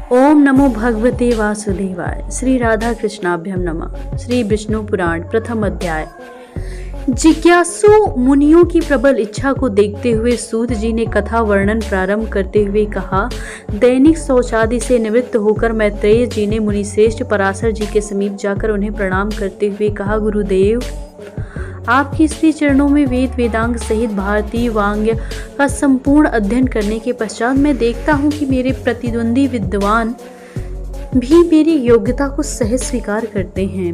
ओम नमो भगवते वासुदेवाय। श्री राधा कृष्णाभ्यम नमः। श्री विष्णु पुराण प्रथम अध्याय। जिज्ञासु मुनियों की प्रबल इच्छा को देखते हुए सूत जी ने कथा वर्णन प्रारंभ करते हुए कहा, दैनिक शौचादि से निवृत्त होकर मैत्रेय जी ने मुनिश्रेष्ठ पराशर जी के समीप जाकर उन्हें प्रणाम करते हुए कहा, गुरुदेव, आपकी श्री चरणों में वेद वेदांग सहित भारतीय वांग्य का संपूर्ण अध्ययन करने के पश्चात मैं देखता हूँ कि मेरे प्रतिद्वंदी विद्वान भी मेरी योग्यता को सहज स्वीकार करते हैं।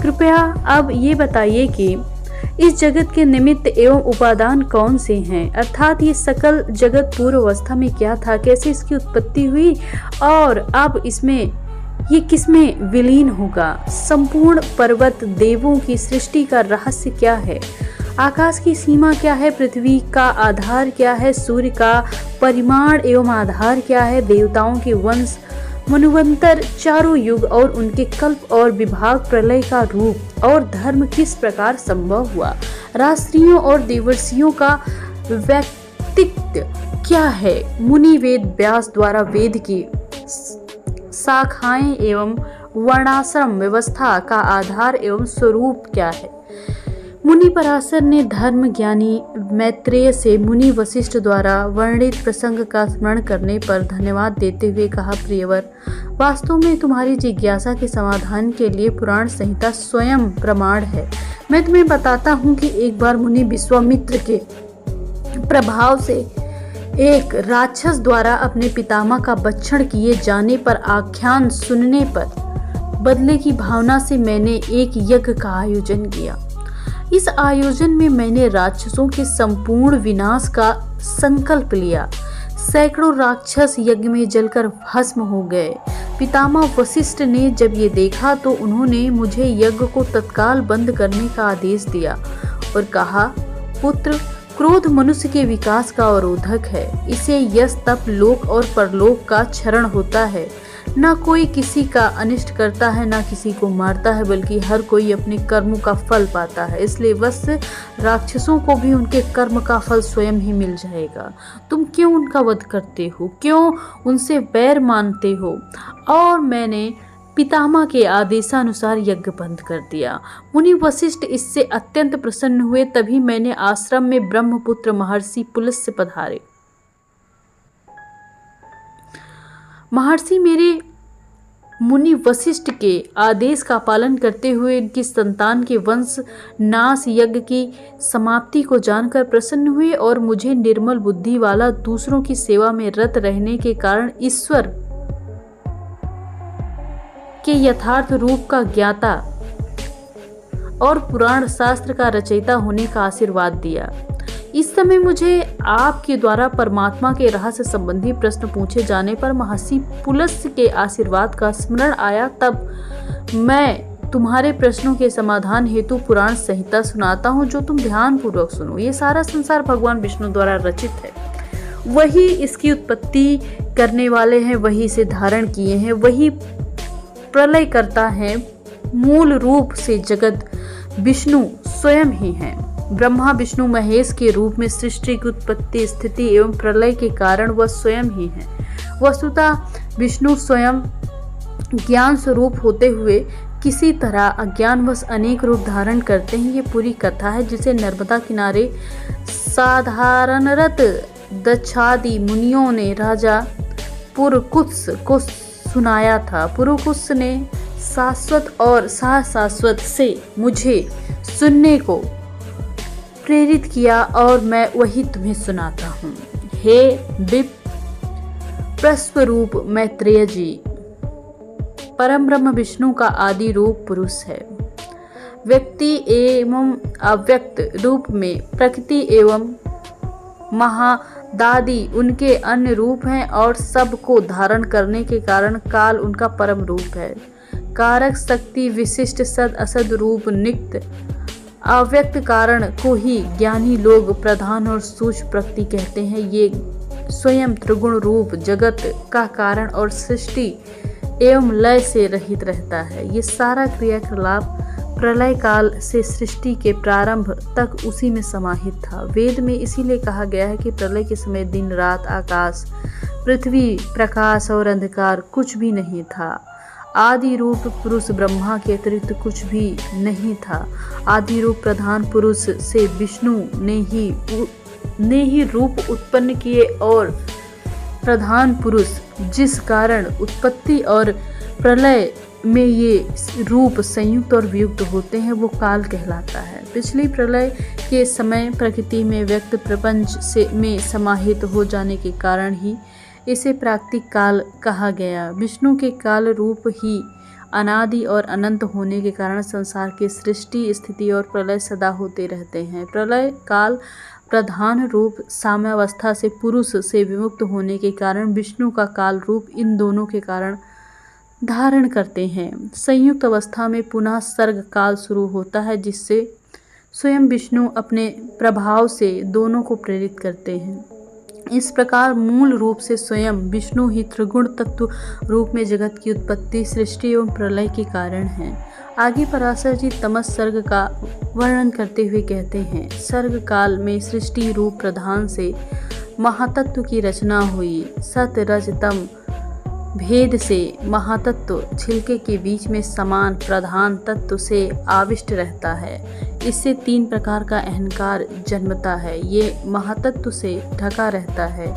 कृपया अब ये बताइए कि इस जगत के निमित्त एवं उपादान कौन से हैं, अर्थात ये सकल जगत पूर्व अवस्था में क्या था, कैसे इसकी उत्पत्ति हुई और अब इसमें ये किसमें विलीन होगा। संपूर्ण पर्वत देवों की सृष्टि का रहस्य क्या है, आकाश की सीमा क्या है, पृथ्वी का आधार क्या है, सूर्य का परिमाण एवं आधार क्या है, देवताओं के वंश मनुवंतर चारों युग और उनके कल्प और विभाग, प्रलय का रूप और धर्म किस प्रकार संभव हुआ, राष्ट्रियों और देवर्षियों का व्यक्तित्व क्या है, मुनि वेद व्यास द्वारा वेद की शाखाएं एवं वर्णाश्रम व्यवस्था का आधार एवं स्वरूप क्या है। मुनि पराशर ने धर्म ज्ञानी मैत्रेय से मुनि वशिष्ठ द्वारा वर्णित प्रसंग का स्मरण करने पर धन्यवाद देते हुए कहा, प्रियवर, वास्तव में तुम्हारी जिज्ञासा के समाधान के लिए पुराण संहिता स्वयं प्रमाण है। मैं तुम्हें बताता हूँ कि एक बार मुनि विश्वामित्र के प्रभाव से एक राक्षस द्वारा अपने पितामह का भक्षण किए जाने पर आख्यान सुनने पर बदले की भावना से मैंने एक यज्ञ का आयोजन किया। इस आयोजन में मैंने राक्षसों के संपूर्ण विनाश का संकल्प लिया। सैकड़ों राक्षस यज्ञ में जलकर भस्म हो गए। पितामह वशिष्ठ ने जब ये देखा तो उन्होंने मुझे यज्ञ को तत्काल बंद करने का आदेश दिया और कहा, पुत्र, क्रोध मनुष्य के विकास का अवरोधक है। इसे यश तप लोक और परलोक का क्षरण होता है। ना कोई किसी का अनिष्ट करता है, ना किसी को मारता है, बल्कि हर कोई अपने कर्मों का फल पाता है। इसलिए बस राक्षसों को भी उनके कर्म का फल स्वयं ही मिल जाएगा। तुम क्यों उनका वध करते हो, क्यों उनसे बैर मानते हो? और मैंने पितामह के आदेशानुसार यज्ञ बंद कर दिया। मुनि वशिष्ठ इससे अत्यंत प्रसन्न हुए। तभी मैंने आश्रम में ब्रह्मपुत्र महर्षि पुलस्त्य पधारे। महर्षि मेरे मुनि वशिष्ठ के आदेश का पालन करते हुए इनकी संतान के वंश नाश यज्ञ की समाप्ति को जानकर प्रसन्न हुए और मुझे निर्मल बुद्धि वाला, दूसरों की सेवा में रत रहने के कारण ईश्वर के यथार्थ रूप का ज्ञाता और पुराण शास्त्र का रचयिता होने का आशीर्वाद दिया। इस समय मुझे आपके द्वारा परमात्मा के रहस्य संबंधी प्रश्न पूछे जाने पर महर्षि पुलस्त्य के आशीर्वाद का स्मरण आया। तब मैं तुम्हारे प्रश्नों के समाधान हेतु पुराण संहिता सुनाता हूँ, जो तुम ध्यान पूर्वक सुनो। ये सारा संसार भगवान विष्णु द्वारा रचित है। वही इसकी उत्पत्ति करने वाले हैं, वही इसे धारण किए हैं, वही प्रलय करता है। मूल रूप से जगत विष्णु स्वयं ही है। ब्रह्मा विष्णु महेश के रूप में सृष्टि की उत्पत्ति, स्थिति एवं प्रलय के कारण वह स्वयं ही है। वस्तुतः विष्णु स्वयं ज्ञान स्वरूप होते हुए किसी तरह अज्ञानवश अनेक रूप धारण करते हैं। ये पूरी कथा है जिसे नर्मदा किनारे साधारणरत दक्षादि मुनियों ने राजा पुरकुत्स को सुनाया था। पुरकुत्स ने शाश्वत और शाश्वत से मुझे सुनने को प्रेरित किया और मैं वही तुम्हें सुनाता हूँ। हे विप्रस्वरूप मैत्रेय जी, परम ब्रह्म विष्णु का आदि रूप पुरुष है। व्यक्ति एवं अव्यक्त रूप में प्रकृति एवं महादादि उनके अन्य रूप हैं और सब को धारण करने के कारण काल उनका परम रूप है। कारक शक्ति विशिष्ट सद असद रूप नित्य अव्यक्त कारण को ही ज्ञानी लोग प्रधान और सूक्ष्म प्रकृति कहते हैं। ये स्वयं त्रिगुण रूप जगत का कारण और सृष्टि एवं लय से रहित रहता है। ये सारा क्रियाकलाप प्रलय काल से सृष्टि के प्रारंभ तक उसी में समाहित था। वेद में इसीलिए कहा गया है कि प्रलय के समय दिन रात, आकाश, पृथ्वी, प्रकाश और अंधकार कुछ भी नहीं था। आदि रूप पुरुष ब्रह्मा के अतिरिक्त कुछ भी नहीं था। आदि रूप प्रधान पुरुष से विष्णु ने ही रूप उत्पन्न किए और प्रधान पुरुष जिस कारण उत्पत्ति और प्रलय में ये रूप संयुक्त और वियुक्त होते हैं वो काल कहलाता है। पिछली प्रलय के समय प्रकृति में व्यक्त प्रपंच में समाहित हो जाने के कारण ही इसे प्राकृतिक काल कहा गया। विष्णु के काल रूप ही अनादि और अनंत होने के कारण संसार की सृष्टि, स्थिति और प्रलय सदा होते रहते हैं। प्रलय काल प्रधान रूप साम्यावस्था से पुरुष से विमुक्त होने के कारण विष्णु का काल रूप इन दोनों के कारण धारण करते हैं। संयुक्त अवस्था में पुनः सर्ग काल शुरू होता है, जिससे स्वयं विष्णु अपने प्रभाव से दोनों को प्रेरित करते हैं। इस प्रकार मूल रूप से स्वयं विष्णु ही त्रिगुण तत्व रूप में जगत की उत्पत्ति, सृष्टि एवं प्रलय के कारण हैं। आगे पराशर जी तमस सर्ग का वर्णन करते हुए कहते हैं, सर्ग काल में सृष्टि रूप प्रधान से महातत्व की रचना हुई। सत रज तम भेद से महातत्व छिलके के बीच में समान प्रधान तत्व से आविष्ट रहता है। इससे 3 प्रकार का अहंकार जन्मता है। ये महातत्व से ढका रहता है।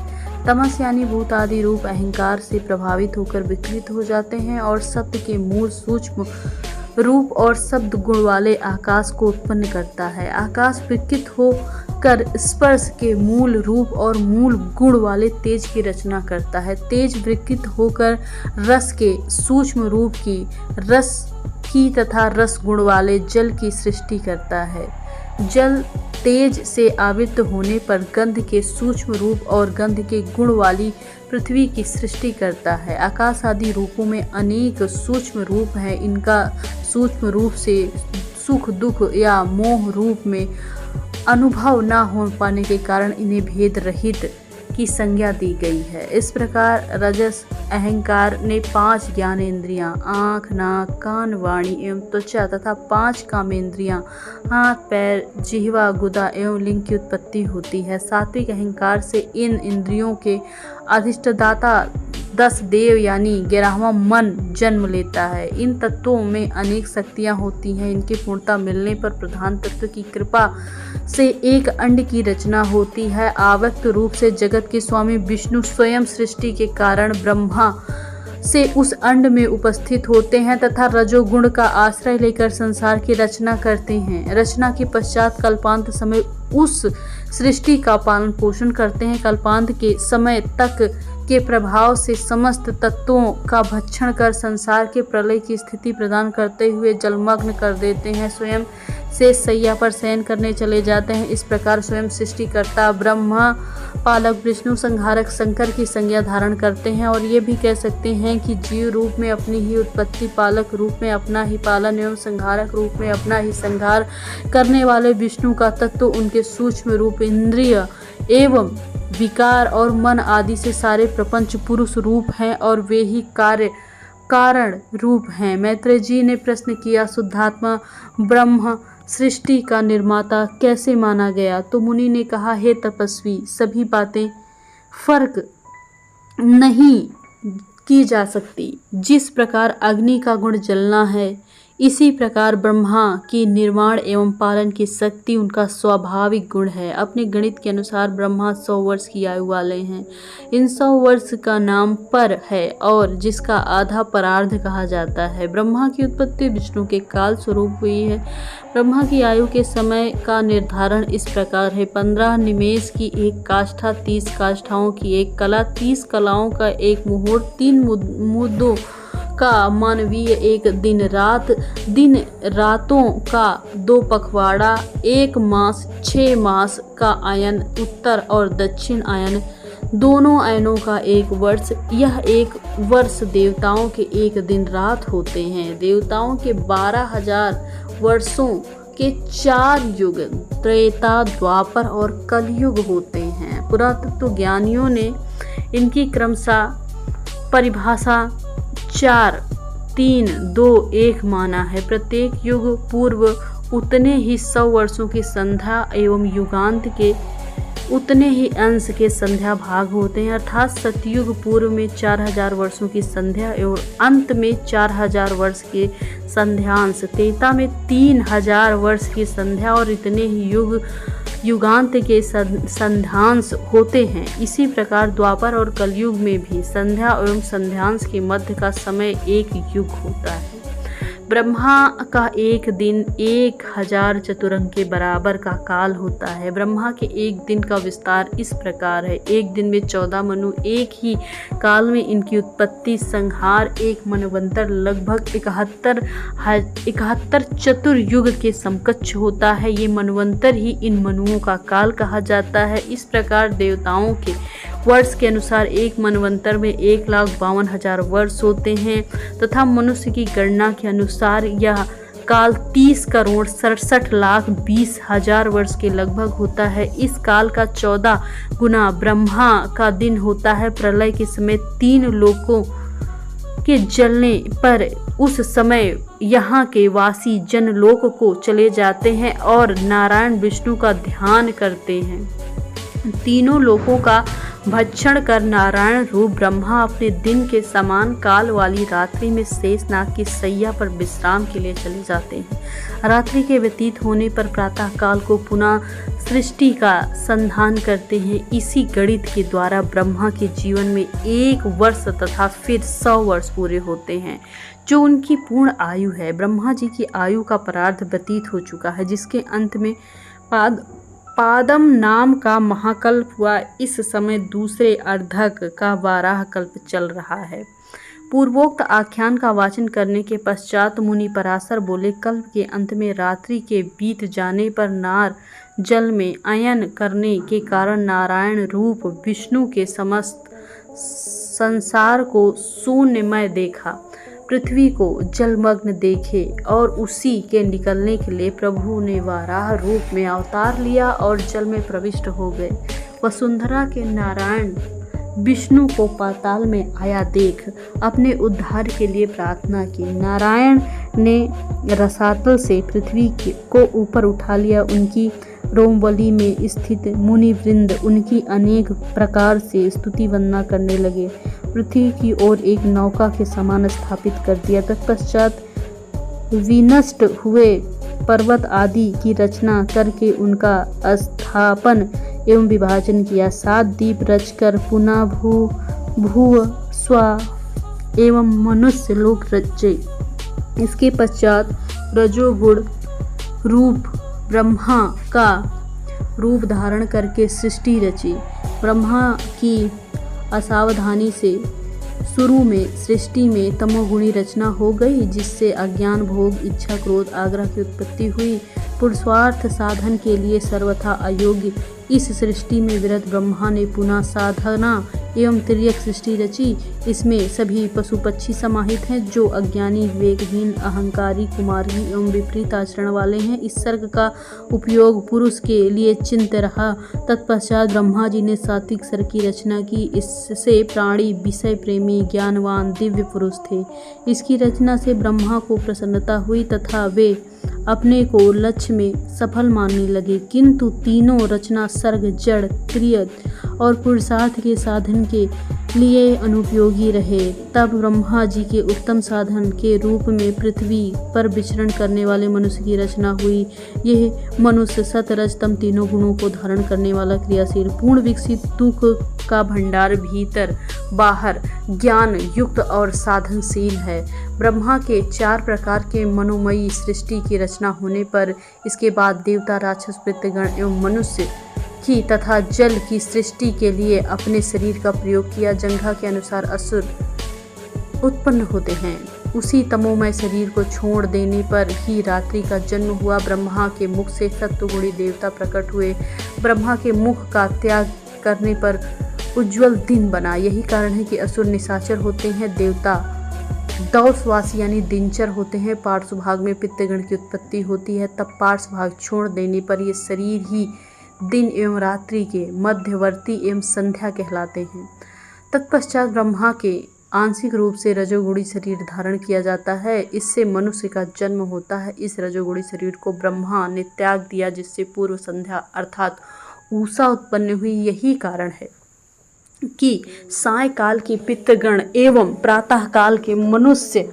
तमस यानी भूत आदि रूप अहंकार से प्रभावित होकर विकृत हो जाते हैं और सत्य के मूल सूक्ष्म रूप और शब्द गुण वाले आकाश को उत्पन्न करता है। आकाश विकृत होकर स्पर्श के मूल रूप और मूल गुण वाले तेज की रचना करता है। तेज विकृत होकर रस के सूक्ष्म रूप की, रस की तथा रस गुण वाले जल की सृष्टि करता है। जल तेज से आवृत होने पर गंध के सूक्ष्म रूप और गंध के गुण वाली पृथ्वी की सृष्टि करता है। आकाश आदि रूपों में अनेक सूक्ष्म रूप हैं। इनका सूक्ष्म रूप से सुख दुख या मोह रूप में अनुभव न हो पाने के कारण इन्हें भेद रहित की संज्ञा दी गई है। इस प्रकार रजस अहंकार ने 5 ज्ञानेंद्रियां, आँख, नाक, कान, वाणी एवं त्वचा तथा 5 कामेंद्रियां, हाथ, पैर, जिह्वा, गुदा एवं लिंग की उत्पत्ति होती है। सात्विक अहंकार से इन इंद्रियों के अधिष्ठाता 10 देव यानी 11वां मन जन्म लेता है। इन तत्वों में अनेक शक्तियां होती हैं। इनकी पूर्णता मिलने पर प्रधान तत्व की कृपा से एक अंड की रचना होती है। आव्यक्त रूप से जगत के स्वामी विष्णु स्वयं सृष्टि के कारण ब्रह्मा से उस अंड में उपस्थित होते हैं तथा रजोगुण का आश्रय लेकर संसार की रचना करते हैं। रचना के पश्चात कल्पांत समय उस सृष्टि का पालन पोषण करते हैं। कल्पांत के समय तक के प्रभाव से समस्त तत्वों का भक्षण कर संसार के प्रलय की स्थिति प्रदान करते हुए जलमग्न कर देते हैं। स्वयं से सैया पर शयन करने चले जाते हैं। इस प्रकार स्वयं सृष्टिकर्ता ब्रह्मा, पालक विष्णु, संहारक शंकर की संज्ञा धारण करते हैं। और ये भी कह सकते हैं कि जीव रूप में अपनी ही उत्पत्ति, पालक रूप में अपना ही पालन एवं संहारक रूप में अपना ही संहार करने वाले विष्णु का तत्व उनके सूक्ष्म रूप, इंद्रिय एवं विकार और मन आदि से सारे प्रपंच पुरुष रूप हैं और वे ही कार्य कारण रूप हैं। मैत्रेय जी ने प्रश्न किया, शुद्धात्मा ब्रह्म सृष्टि का निर्माता कैसे माना गया? तो मुनि ने कहा, हे तपस्वी, सभी बातें फर्क नहीं की जा सकती। जिस प्रकार अग्नि का गुण जलना है, इसी प्रकार ब्रह्मा की निर्माण एवं पालन की शक्ति उनका स्वाभाविक गुण है। अपने गणित के अनुसार ब्रह्मा 100 वर्ष की आयु वाले हैं। इन 100 वर्ष का नाम पर है और जिसका आधा परार्ध कहा जाता है। ब्रह्मा की उत्पत्ति विष्णु के काल स्वरूप हुई है। ब्रह्मा की आयु के समय का निर्धारण इस प्रकार है: 15 निमेष की एक काष्ठा, 30 काष्ठाओं की एक कला, 30 कलाओं का एक मुहूर्त, 3 मुद्दों का मानवीय एक दिन रातों का 2 पखवाड़ा, 1 मास, 6 मास का आयन, उत्तर और दक्षिण आयन, दोनों आयनों का 1 वर्ष। यह 1 वर्ष देवताओं के 1 दिन रात होते हैं। देवताओं के 12,000 वर्षों के 4 युग त्रेता, द्वापर और कलयुग होते हैं। पुरातत्व ज्ञानियों ने इनकी क्रमशः परिभाषा 4, 3, 2, 1 माना है। प्रत्येक युग पूर्व उतने ही 100 वर्षों की संध्या एवं युगांत के उतने ही अंश के संध्या भाग होते हैं, अर्थात सतयुग पूर्व में 4000 वर्षों की संध्या एवं अंत में 4000 वर्ष के संध्यांश, त्रेता में 3000 वर्ष की संध्या और इतने ही युगांत के संध्यांश होते हैं। इसी प्रकार द्वापर और कलयुग में भी संध्या एवं संध्यांश के मध्य का समय एक युग होता है। ब्रह्मा का एक दिन 1000 चतुरंग के बराबर का काल होता है। ब्रह्मा के एक दिन का विस्तार इस प्रकार है। एक दिन में 14 मनु, एक ही काल में इनकी उत्पत्ति, संहार, एक मनवंतर लगभग 71 चतुर्युग के समकक्ष होता है। ये मनवंतर ही इन मनुओं का काल कहा जाता है। इस प्रकार देवताओं के वर्ष के अनुसार एक मनवंतर में 1,52,000 वर्ष होते हैं तथा मनुष्य की गणना के अनुसार यह काल 30,67,20,000 वर्ष के लगभग होता है। इस काल का 14 गुना ब्रह्मा का दिन होता है। प्रलय के समय 3 लोकों के जलने पर उस समय यहाँ के वासी जनलोक को चले जाते हैं और नारायण विष्णु का ध्यान करते हैं। तीनों लोकों का भक्षण कर नारायण रूप ब्रह्मा अपने दिन के समान काल वाली रात्रि में शेषनाग की सैया पर विश्राम के लिए चले जाते हैं। रात्रि के व्यतीत होने पर प्रातः काल को पुनः सृष्टि का संधान करते हैं। इसी गणित के द्वारा ब्रह्मा के जीवन में 1 वर्ष तथा फिर 100 वर्ष पूरे होते हैं, जो उनकी पूर्ण आयु है। ब्रह्मा जी की आयु का परार्ध व्यतीत हो चुका है, जिसके अंत में पादम नाम का महाकल्प हुआ। इस समय दूसरे अर्धक का 12 कल्प चल रहा है। पूर्वोक्त आख्यान का वाचन करने के पश्चात मुनि पराशर बोले, कल्प के अंत में रात्रि के बीत जाने पर नार जल में अयन करने के कारण नारायण रूप विष्णु के समस्त संसार को शून्यमय देखा, पृथ्वी को जलमग्न देखे और उसी के निकलने के लिए प्रभु ने वाराह रूप में अवतार लिया और जल में प्रविष्ट हो गए। वसुंधरा के नारायण विष्णु को पाताल में आया देख अपने उद्धार के लिए प्रार्थना की। नारायण ने रसातल से पृथ्वी को ऊपर उठा लिया। उनकी रोमवली में स्थित मुनि वृंद उनकी अनेक प्रकार से स्तुति वंदना करने लगे। पृथ्वी की ओर एक नौका के समान स्थापित कर दिया। तत्पश्चात विनष्ट हुए पर्वत आदि की रचना करके उनका स्थापन एवं विभाजन किया। 7 द्वीप रचकर पुनः भूव स्व एवं मनुष्य लोक रचे। इसके पश्चात रजोगुण रूप ब्रह्मा का रूप धारण करके सृष्टि रची। ब्रह्मा की असावधानी से शुरू में सृष्टि में तमोगुणी रचना हो गई, जिससे अज्ञान, भोग, इच्छा, क्रोध, आग्रह की उत्पत्ति हुई। पुरुषार्थ साधन के लिए सर्वथा अयोग्य इस सृष्टि में विरत ब्रह्मा ने पुनः साधना एवं तिर्यक सृष्टि रची। इसमें सभी पशु पक्षी समाहित हैं, जो अज्ञानी, विवेकहीन, अहंकारी, कुमार्गी एवं विपरीत आचरण वाले हैं। इस सर्ग का उपयोग पुरुष के लिए चिंत्य रहा। तत्पश्चात ब्रह्मा जी ने सात्विक सर्ग की रचना की। इससे प्राणी विषय प्रेमी, ज्ञानवान, दिव्य पुरुष थे। इसकी रचना से ब्रह्मा को प्रसन्नता हुई तथा वे अपने को लक्ष्य में सफल मानने लगे। किंतु तीनों रचना सर्ग जड़, क्रिय और पुरुषार्थ के साधन के लिए अनुपयोगी रहे। तब ब्रह्मा जी के उत्तम साधन के रूप में पृथ्वी पर विचरण करने वाले मनुष्य की रचना हुई। यह मनुष्य सत, रज, तम तीनों गुणों को धारण करने वाला क्रियाशील, पूर्ण विकसित, दुख का भंडार भीतर बाहर, ज्ञान युक्त और साधनशील है। ब्रह्मा के 4 प्रकार के मनोमयी सृष्टि की रचना होने पर इसके बाद देवता, राक्षस, पितृगण एवं मनुष्य की तथा जल की सृष्टि के लिए अपने शरीर का प्रयोग किया। जंघा के अनुसार असुर उत्पन्न होते हैं। उसी तमोमय शरीर को छोड़ देने पर ही रात्रि का जन्म हुआ। ब्रह्मा के मुख से सत्वगुणी देवता प्रकट हुए। ब्रह्मा के मुख का त्याग करने पर उज्ज्वल दिन बना। यही कारण है कि असुर निशाचर होते हैं, देवता दौसवासी यानी दिनचर होते हैं। पार्श्व भाग में पितृगण की उत्पत्ति होती है। तब पार्श्व भाग छोड़ देने पर ये शरीर ही दिन एवं रात्रि के मध्यवर्ती एवं संध्या कहलाते हैं। तत्पश्चात ब्रह्मा के आंशिक रूप से रजोगुणी शरीर धारण किया जाता है। इससे मनुष्य का जन्म होता है। इस रजोगुणी शरीर को ब्रह्मा ने त्याग दिया, जिससे पूर्व संध्या अर्थात ऊषा उत्पन्न हुई। यही कारण है कि सायंकाल के पितृगण एवं प्रातः काल के मनुष्य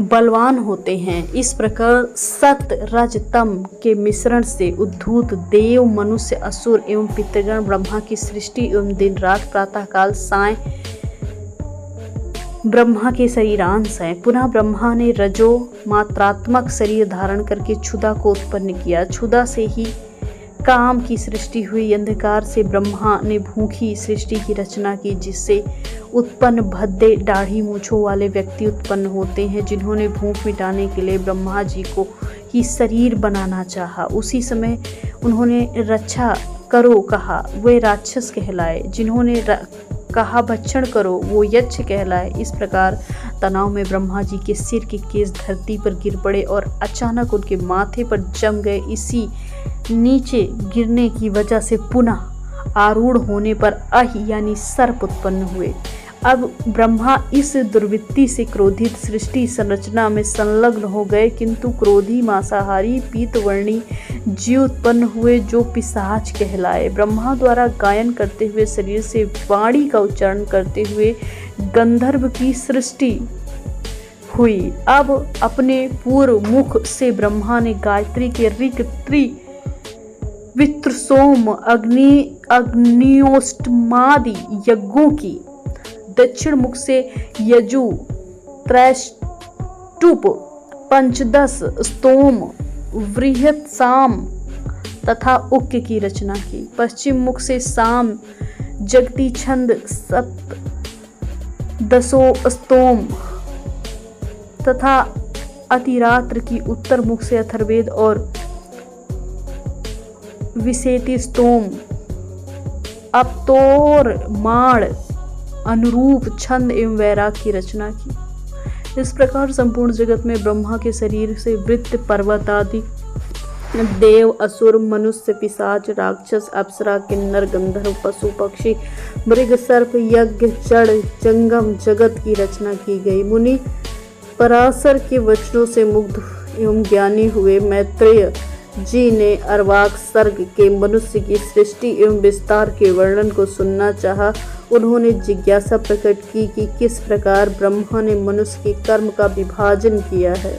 बलवान होते हैं। इस प्रकार सत रज तम के मिश्रण से उद्भूत देव, मनुष्य, असुर एवं पितृगण ब्रह्मा की सृष्टि एवं दिन रात प्रातः काल साय ब्रह्मा के शरीरांश है। पुनः ब्रह्मा ने रजो मात्रात्मक शरीर धारण करके क्षुधा को उत्पन्न किया। क्षुधा से ही काम की सृष्टि हुई। अंधकार से ब्रह्मा ने भूखी सृष्टि की रचना की, जिससे उत्पन्न भद्दे दाढ़ी मूछों वाले व्यक्ति उत्पन्न होते हैं, जिन्होंने भूख मिटाने के लिए ब्रह्मा जी को ही शरीर बनाना चाहा। उसी समय उन्होंने रक्षा करो कहा, वे राक्षस कहलाए। जिन्होंने कहा भक्षण करो, वो यक्ष कहलाए। इस प्रकार तनाव में ब्रह्मा जी के सिर के केस धरती पर गिर पड़े और अचानक उनके माथे पर जम गए। इसी नीचे गिरने की वजह से पुनः आरूढ़ होने पर अहि यानी सर्प उत्पन्न हुए। अब ब्रह्मा इस दुर्वृत्ति से क्रोधित सृष्टि संरचना में संलग्न हो गए, किंतु क्रोधी मांसाहारी पीतवर्णी जीव उत्पन्न हुए, जो पिशाच कहलाए। ब्रह्मा द्वारा गायन करते हुए शरीर से वाणी का उच्चारण करते हुए गंधर्व की सृष्टि हुई। अब अपने पूर्व मुख से ब्रह्मा ने गायत्री के ऋग, त्रि, वित्र, सोम, अग्नियोष्टमादि यज्ञों की, दक्षिण मुख से यजु, त्रैष्टुप, पंचदश, स्तोम, वृहत साम तथा उक्क की रचना की। पश्चिम मुख से साम, जगती छंद, सप्तदशो स्तोम तथा अतिरात्र की। उत्तर मुख से अथर्ववेद और विशेति स्तोम, अपतोरमाण, अनुरूप, छंद एवं वैराग की रचना की। इस प्रकार संपूर्ण जगत में ब्रह्मा के शरीर से वृत्त, पर्वत आदि देव, असुर, मनुष्य, पिशाच, राक्षस, अप्सरा, किन्नर, गंधर्व, पशु, पक्षी, मृग, सर्प, यज्ञ, जड़, जंगम जगत की रचना की गई। मुनि पराशर के वचनों से मुग्ध एवं ज्ञानी हुए मैत्रेय जी ने अर्वाक सर्ग के मनुष्य की सृष्टि एवं विस्तार के वर्णन को सुनना चाहा। उन्होंने जिज्ञासा प्रकट की कि किस प्रकार ब्रह्मा ने मनुष्य के कर्म का विभाजन किया है।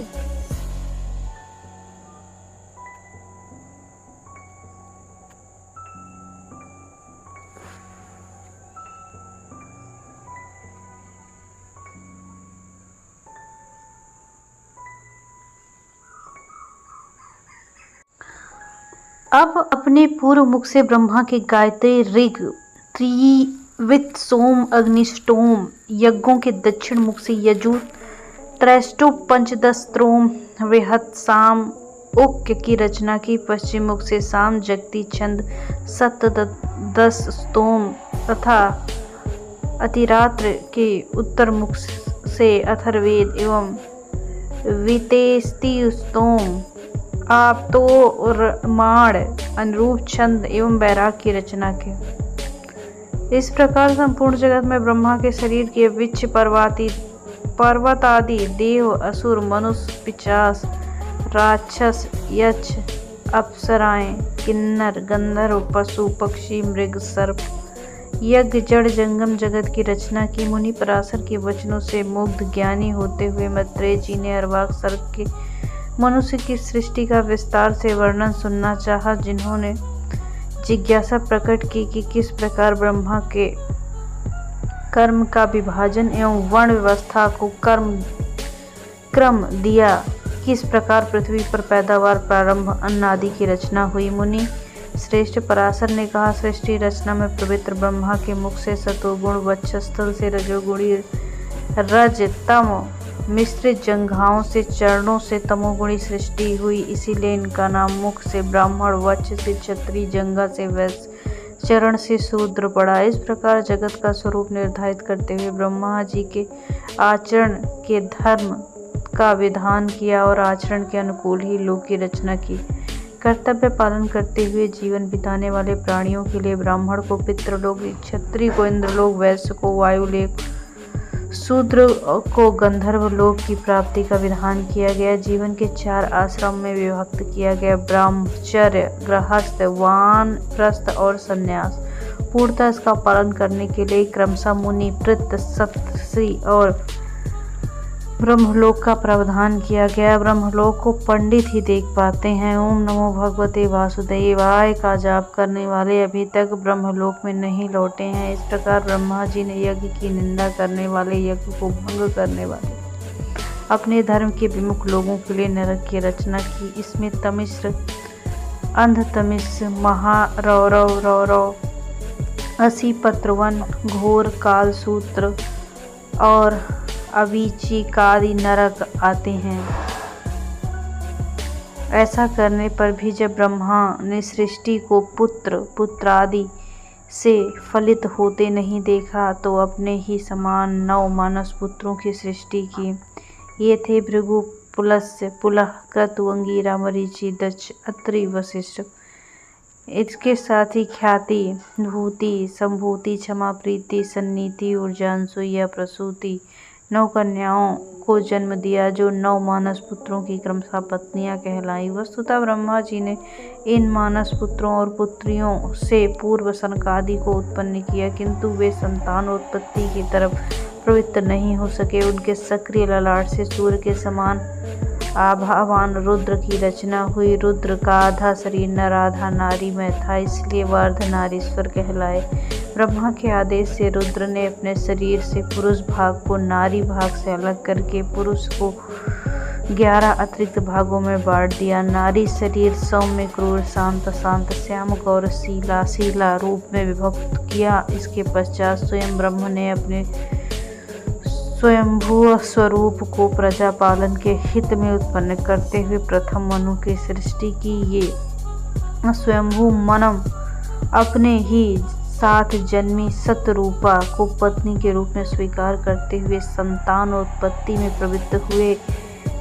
अब अपने पूर्व मुख से ब्रह्मा के गायत्री, ऋग, त्रिवित, सोम, अग्निष्टोम यज्ञों के दक्षिण मुख से यजु, त्रैष्टुप, पंचदश, स्त्रोम, वृहत साम, उक्क की रचना की। पश्चिम मुख से साम, जगती छंद, सप्तदश, स्तोम तथा अतिरात्र के। उत्तर मुख से अथर्ववेद एवं वितेस्ति स्तोम, आप्तोरमाण, अनुरूप, छंद एवं वैराग की रचना की। इस प्रकार संपूर्ण जगत में ब्रह्मा के शरीर के विच्छ, पर्वत आदि देव, असुर, मनुष्य, पिशाच, राक्षस, यक्ष, अप्सराएं, किन्नर, गंधर्व, पशु, पक्षी, मृग, सर्प, यज्ञ, जड़, जंगम जगत की रचना की। मुनि पराशर के वचनों से मुग्ध ज्ञानी होते हुए मैत्रेय जी ने अर्वाक सर्ग के मनुष्य की सृष्टि का विस्तार से वर्णन सुनना चाहा। जिन्होंने जिज्ञासा प्रकट की कि किस प्रकार ब्रह्मा के कर्म का विभाजन एवं वर्ण व्यवस्था को क्रम दिया, किस प्रकार पृथ्वी पर पैदावार, प्रारंभ, अन्न आदि की रचना हुई। मुनि श्रेष्ठ पराशर ने कहा, सृष्टि रचना में पवित्र ब्रह्मा के मुख से सतोगुण, वक्षस्थल से रजोगुणी, रज तम मिश्रित जंघाओं से, चरणों से तमोगुणी सृष्टि हुई। इसीलिए इनका नाम मुख से ब्राह्मण, वक्ष से क्षत्रिय, जंघा से वैश्य, चरण से शूद्र पड़ा। इस प्रकार जगत का स्वरूप निर्धारित करते हुए ब्रह्मा जी के आचरण के धर्म का विधान किया और आचरण के अनुकूल ही लोक की रचना की। कर्तव्य पालन करते हुए जीवन बिताने वाले प्राणियों के लिए ब्राह्मण को पितृलोक, क्षत्रिय को इंद्रलोक, वैश्य को वायुलोक, शूद्र को गंधर्व लोक की प्राप्ति का विधान किया गया। जीवन के 4 आश्रम में विभक्त किया गया। ब्रह्मचर्य, गृहस्थ, वानप्रस्थ और संन्यास। पूर्णतः इसका पालन करने के लिए क्रमशः मुनि, पृथ, सप्तर्षि और ब्रह्मलोक का प्रावधान किया गया। ब्रह्मलोक को पंडित ही देख पाते हैं। ओम नमो भगवते वासुदेवाय का जाप करने वाले अभी तक ब्रह्मलोक में नहीं लौटे हैं। इस प्रकार ब्रह्मा जी ने यज्ञ की निंदा करने वाले, यज्ञ को भंग करने वाले, अपने धर्म के विमुख लोगों के लिए नरक की रचना की। इसमें तमिश्र, अंधतमिश, महारौरव, रौरव, असीपत्रवन, घोर, कालसूत्र और अवीचिकादि नरक आते हैं। ऐसा करने पर भी जब ब्रह्मा ने सृष्टि को पुत्र, पुत्रादि से फलित होते नहीं देखा तो अपने ही समान 9 मानस पुत्रों की सृष्टि की। ये थे भृगु, पुलस्त्य, पुलह, क्रतु, अंगिरा, मरीचि, दक्ष, अत्रि, वशिष्ठ। इसके साथ ही ख्याति, भूति, संभूति, क्षमा, प्रीति, सन्नीति, ऊर्जा, अनसुईया, प्रसूति 9 कन्याओं को जन्म दिया, जो 9 मानस पुत्रों की क्रमशः पत्नियां कहलाई। वस्तुतः ब्रह्मा जी ने इन मानस पुत्रों और पुत्रियों से पूर्व सनकादि को उत्पन्न किया, किंतु वे संतानोत्पत्ति की तरफ प्रवृत्त नहीं हो सके। उनके सक्रिय ललाट से सूर्य के समान आभावान रुद्र की रचना हुई। रुद्र का आधा शरीर नर, आधा नारी में था, इसलिए वह अर्धनारीश्वर कहलाए। ब्रह्मा के आदेश से रुद्र ने अपने शरीर से पुरुष भाग को नारी भाग से अलग करके पुरुष को 11 अतिरिक्त भागों में बांट दिया। नारी शरीर सौम्य, क्रूर, शांत, शांत, श्याम, गौर, शीला, शीला रूप में विभक्त किया। इसके पश्चात स्वयं ब्रह्म ने अपने स्वयंभू स्वरूप को प्रजा पालन के हित में उत्पन्न करते हुए प्रथम मनु की सृष्टि की। ये स्वयंभू मनम अपने ही साथ जन्मी सतरूपा को पत्नी के रूप में स्वीकार करते हुए संतानोत्पत्ति में प्रवृत्त हुए,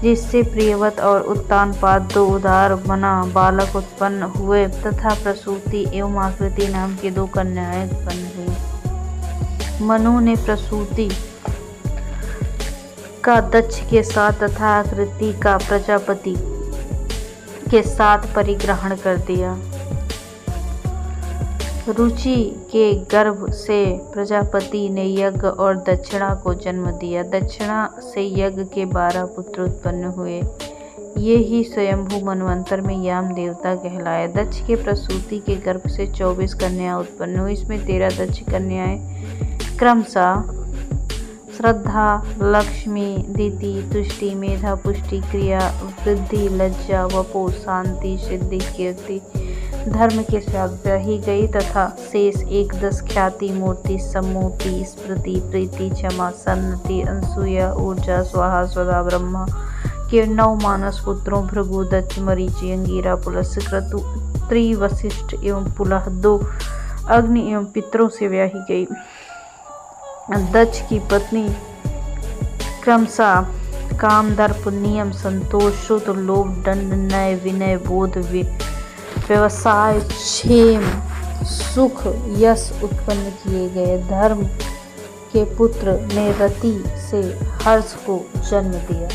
जिससे प्रियवत और उत्तानपाद 2 उदार मना बालक उत्पन्न हुए तथा प्रसूति एवं आकृति नाम की 2 कन्याएं उत्पन्न हुई। मनु ने प्रसूति का दक्ष के साथ तथा आकृति का प्रजापति के साथ परिग्रहण कर दिया। रुचि के गर्भ से प्रजापति ने यज्ञ और दक्षिणा को जन्म दिया। दक्षिणा से यज्ञ के 12 पुत्र उत्पन्न हुए। ये ही स्वयंभू मनवंतर में याम देवता कहलाए। दक्ष के प्रसूति के गर्भ से 24 कन्याएं उत्पन्न हुई। इसमें 13 दक्ष कन्याएं क्रमशः श्रद्धा, लक्ष्मी, दिति, तुष्टि, मेधा, पुष्टि, क्रिया, वृद्धि, लज्जा, वपो, शांति, सिद्धि, कीर्ति, धर्म के साथ ब्याही गई तथा शेष 11 ख्याति, मूर्ति, सम्मूर्ति, स्मृति, प्रीति, क्षमा, सन्नति, अनसूया, ऊर्जा, स्वाहा, स्वधा, ब्रह्मा के 9 मानस पुत्रों भृगु, दक्ष, मरीचि, अंगिरा, पुलस्त्य, क्रतु, अत्रि, वशिष्ठ एवं पुलह 2 अग्नि एवं पितरों से ब्याही गई। दक्ष की पत्नी क्रमशः काम, दर्प, नियम, संतोष, श्रुत, लोभ, दंड, नय, विनय, बोध, व्यवसाय, क्षेम, सुख, यश उत्पन्न किए गए। धर्म के पुत्र ने रति से हर्ष को जन्म दिया।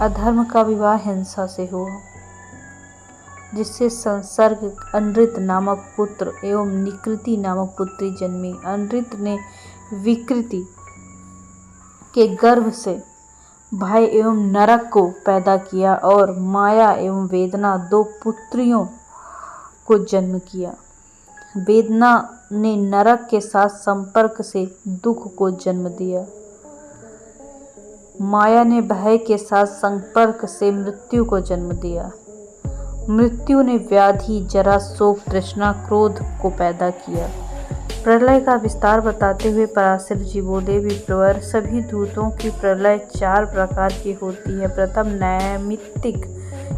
अधर्म का विवाह हिंसा से हुआ, जिससे संसर्ग अनृत नामक पुत्र एवं निकृति नामक पुत्री जन्मी। अनृत ने विकृति के गर्भ से भय एवं नरक को पैदा किया और माया एवं वेदना 2 पुत्रियों को जन्म किया। वेदना ने नरक के साथ संपर्क से दुख को जन्म दिया। माया ने भय के साथ संपर्क से मृत्यु को जन्म दिया। मृत्यु ने व्याधि, जरा, शोक, तृष्णा, क्रोध को पैदा किया। प्रलय का विस्तार बताते हुए पराशर जी बोले, विप्रवर, सभी दूतों की प्रलय 4 प्रकार की होती है। प्रथम नैमित्तिक,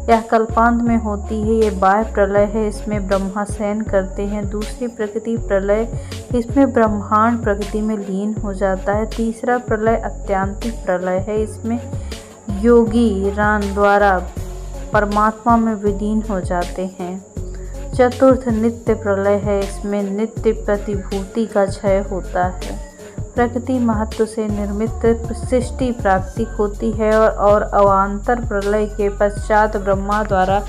यह कल्पांत में होती है, ये बाह्य प्रलय है, इसमें ब्रह्मा शयन करते हैं। दूसरी प्रकृति प्रलय, इसमें ब्रह्मांड प्रकृति में लीन हो जाता है। तीसरा प्रलय आत्यांतिक प्रलय है, इसमें योगी रान द्वारा परमात्मा में विलीन हो जाते हैं। चतुर्थ नित्य प्रलय है। इसमें नित्य प्रतिभूति का क्षय होता है। प्रकृति महत्व से निर्मित सृष्टि प्राकृतिक होती है और अवान्तर प्रलय के पश्चात ब्रह्मा द्वारा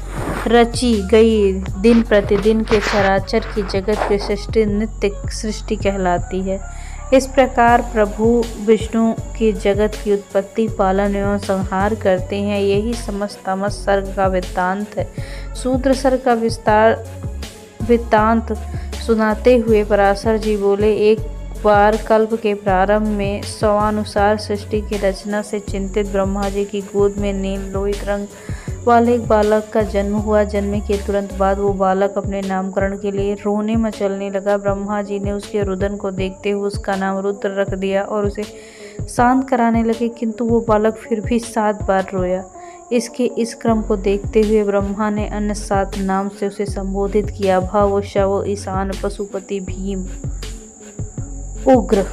रची गई दिन प्रतिदिन के चराचर की जगत की सृष्टि नित्य सृष्टि कहलाती है। इस प्रकार प्रभु विष्णु की जगत की उत्पत्ति, पालन एवं संहार करते हैं। यही समस्त तमस सर्ग का वृत्तांत है। शूद्र सर्ग का वृत्तांत सुनाते हुए पराशर जी बोले, एक बार कल्प के प्रारंभ में स्वानुसार सृष्टि की रचना से चिंतित ब्रह्मा जी की गोद में नील लोहित रंग वाले एक बालक का जन्म हुआ। जन्म के तुरंत बाद वो बालक अपने नामकरण के लिए रोने मचलने लगा। ब्रह्मा जी ने उसके रुदन को देखते हुए उसका नाम रुद्र रख दिया और उसे शांत कराने लगे, किंतु वो बालक फिर भी 7 बार रोया। इस क्रम को देखते हुए ब्रह्मा ने अन्य 7 नाम से उसे संबोधित किया। भव, शव, ईशान, पशुपति, भीम, उग्र,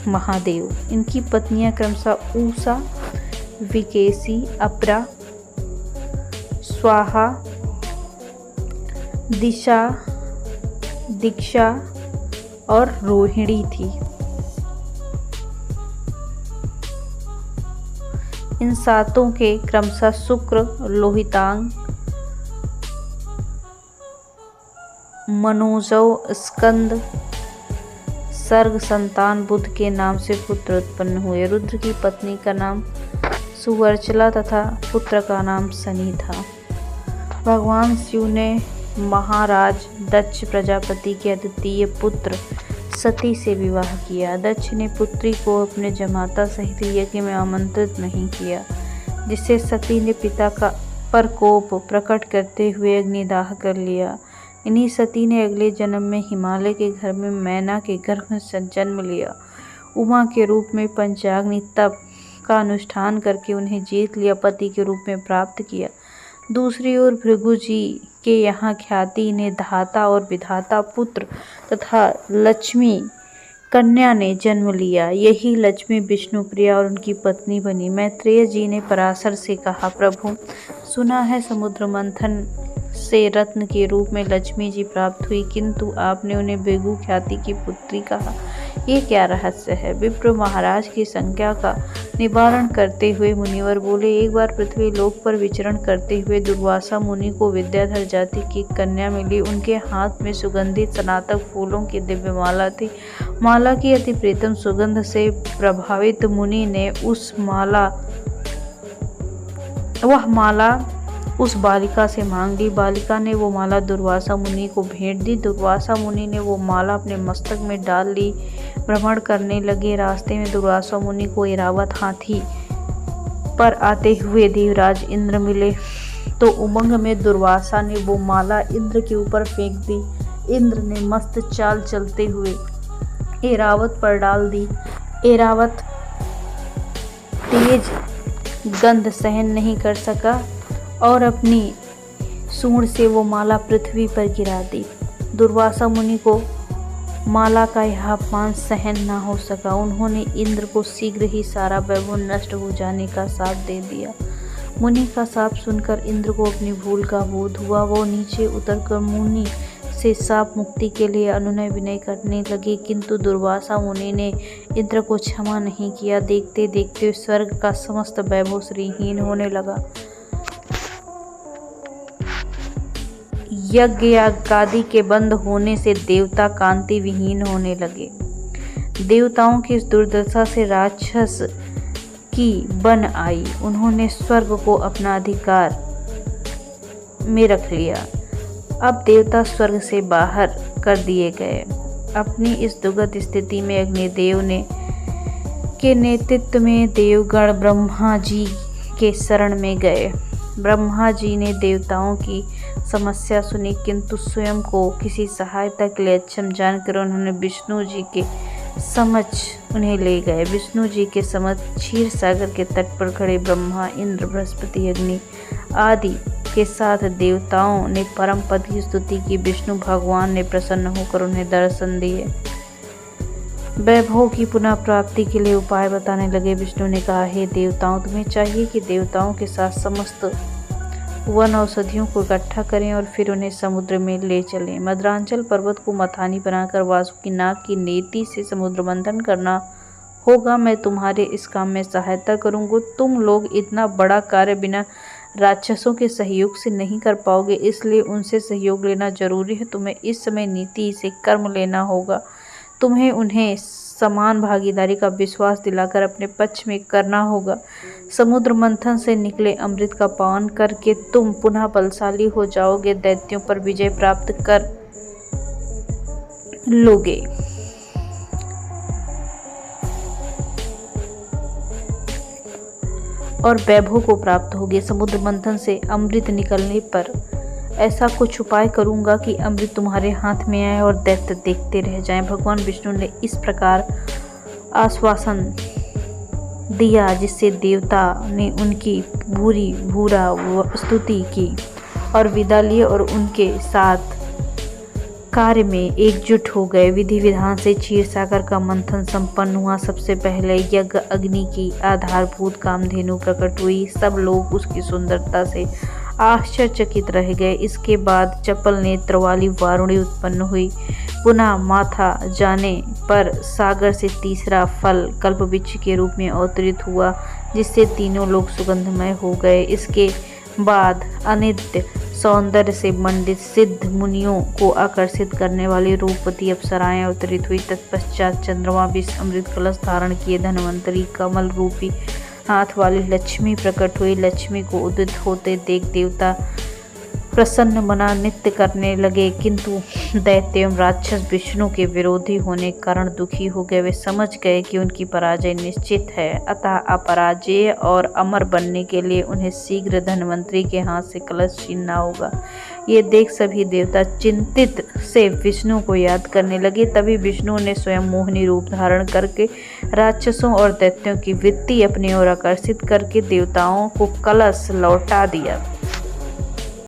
महादेव। इनकी पत्नियां क्रमशः ऊषा, विकेशी, अपरा, स्वाहा, दिशा, दीक्षा और रोहिणी थी। इन 7 के क्रमशः शुक्र, लोहितांग, मनोजव, स्कंद, सर्ग, संतान, बुध के नाम से पुत्र उत्पन्न हुए। रुद्र की पत्नी का नाम सुवर्चला तथा पुत्र का नाम शनि था। भगवान शिव ने महाराज दक्ष प्रजापति के अद्वितीय पुत्र सती से विवाह किया। दक्ष ने पुत्री को अपने जमाता सहित यज्ञ में आमंत्रित नहीं किया, जिससे सती ने पिता का पर कोप प्रकट करते हुए अग्निदाह कर लिया। इन्हीं सती ने अगले जन्म में हिमालय के घर में मैना के गर्भ से जन्म लिया। उमा के रूप में पंचाग्नि तप का अनुष्ठान करके उन्हें जीत लिया, पति के रूप में प्राप्त किया। दूसरी ओर भृगु जी के यहाँ ख्याति ने धाता और विधाता पुत्र तथा लक्ष्मी कन्या ने जन्म लिया। यही लक्ष्मी विष्णुप्रिया और उनकी पत्नी बनी। मैत्रेय जी ने पराशर से कहा, प्रभु, सुना है समुद्र मंथन से रत्न के रूप में लक्ष्मी जी प्राप्त हुई, किंतु आपने उन्हें भृगु ख्याति की पुत्री कहा। ये क्या रहस्य है? विप्र महाराज की शंका का निवारण करते हुए मुनिवर बोले, एक बार पृथ्वी लोक पर विचरण करते हुए दुर्वासा मुनि को विद्याधर जाति की कन्या मिली। उनके हाथ में सुगंधित स्नातक फूलों की दिव्य माला थी। माला की अति प्रीतम सुगंध से प्रभावित मुनि ने वह माला उस बालिका से मांग ली। बालिका ने वो माला दुर्वासा मुनि को भेंट दी। दुर्वासा मुनि ने वो माला अपने मस्तक में डाल ली। भ्रमण करने लगे। रास्ते में दुर्वासा मुनि को ऐरावत हाथी पर आते हुए देवराज इंद्र मिले, तो उमंग में दुर्वासा ने वो माला इंद्र के ऊपर फेंक दी। इंद्र ने मस्त चाल चलते हुए ऐरावत पर डाल दी। ऐरावत तेज गंध सहन नहीं कर सका और अपनी सूंड से वो माला पृथ्वी पर गिरा दी। दुर्वासा मुनि को माला का यह अपमान सहन न हो सका। उन्होंने इंद्र को शीघ्र ही सारा वैभव नष्ट हो जाने का शाप दे दिया। मुनि का शाप सुनकर इंद्र को अपनी भूल का बोध हुआ। वो नीचे उतरकर मुनि से शाप मुक्ति के लिए अनुनय विनय करने लगे, किंतु दुर्वासा मुनि ने इंद्र को क्षमा नहीं किया। देखते देखते स्वर्ग का समस्त वैभव श्रीहीन होने लगा। यज्ञ यागादि के बंद होने से देवता कांति विहीन होने लगे। देवताओं की इस दुर्दशा से राक्षस की बन आई। उन्होंने स्वर्ग को अपना अधिकार में रख लिया। अब देवता स्वर्ग से बाहर कर दिए गए। अपनी इस दुर्गत स्थिति में अग्निदेव के नेतृत्व में देवगण ब्रह्मा जी के शरण में गए। ब्रह्मा जी ने देवताओं की समस्या सुनी, किंतु स्वयं को किसी सहायता के लिए अक्षम जानकर उन्होंने विष्णु जी के समक्ष उन्हें ले गए। विष्णु जी के समक्ष क्षीर सागर के तट पर खड़े ब्रह्मा, इंद्र, बृहस्पति, अग्नि आदि के साथ देवताओं ने परम पद की स्तुति की। विष्णु भगवान ने प्रसन्न होकर उन्हें दर्शन दिए। वैभव की पुनः प्राप्ति के लिए उपाय बताने लगे। विष्णु ने कहा, हे देवताओं, तुम्हें चाहिए कि देवताओं के साथ समस्त वन औषधियों को इकट्ठा करें और फिर उन्हें समुद्र में ले चलें। मद्रांचल पर्वत को मथानी बनाकर वासुकीनाग की नेति से समुद्र मंथन करना होगा। मैं तुम्हारे इस काम में सहायता करूंगा। तुम लोग इतना बड़ा कार्य बिना राक्षसों के सहयोग से नहीं कर पाओगे, इसलिए उनसे सहयोग लेना जरूरी है। तुम्हें इस समय नीति से कर्म लेना होगा। तुम्हें उन्हें समान भागीदारी का विश्वास दिलाकर अपने पक्ष में करना होगा। समुद्र मंथन से निकले अमृत का पान करके तुम पुनः बलशाली हो जाओगे, दैत्यों पर विजय प्राप्त कर लोगे। और वैभव को प्राप्त होगे। समुद्र मंथन से अमृत निकलने पर ऐसा कुछ उपाय करूंगा कि अमृत तुम्हारे हाथ में आए और दैत्य देखते रह जाएं। भगवान विष्णु ने इस प्रकार आश्वासन दिया, जिससे देवता ने उनकी भूरा स्तुति की और विदा लिए और उनके साथ कार्य में एकजुट हो गए। विधि विधान से क्षीर सागर का मंथन संपन्न हुआ। सबसे पहले यज्ञ अग्नि की आधारभूत कामधेनु प्रकट हुई। सब लोग उसकी सुंदरता से आश्चर्यचकित रह गए। इसके बाद चपल नेत्र वाली वारुणी उत्पन्न हुई। पुनः माथा जाने पर सागर से तीसरा फल कल्पवृक्ष के रूप में अवतरित हुआ, जिससे तीनों लोग सुगंधमय हो गए। इसके बाद अनित्य सौंदर्य से मंडित सिद्ध मुनियों को आकर्षित करने वाली रूपवती अप्सराएं अवतरित हुई। तत्पश्चात चंद्रमा विष अमृत कलश धारण किए धनवंतरी कमल रूपी हाथ वाली लक्ष्मी प्रकट हुई। लक्ष्मी को उदित होते देख देवता प्रसन्न मना नृत्य करने लगे, किंतु दैत्य एवं राक्षस विष्णु के विरोधी होने के कारण दुखी हो गए। वे समझ गए कि उनकी पराजय निश्चित है, अतः अपराजेय और अमर बनने के लिए उन्हें शीघ्र धन्वंतरी के हाथ से कलश छीनना होगा। ये देख सभी देवता चिंतित से विष्णु को याद करने लगे। तभी विष्णु ने स्वयं मोहिनी रूप धारण करके राक्षसों और दैत्यों की वृत्ति अपनी ओर आकर्षित करके देवताओं को कलश लौटा दिया।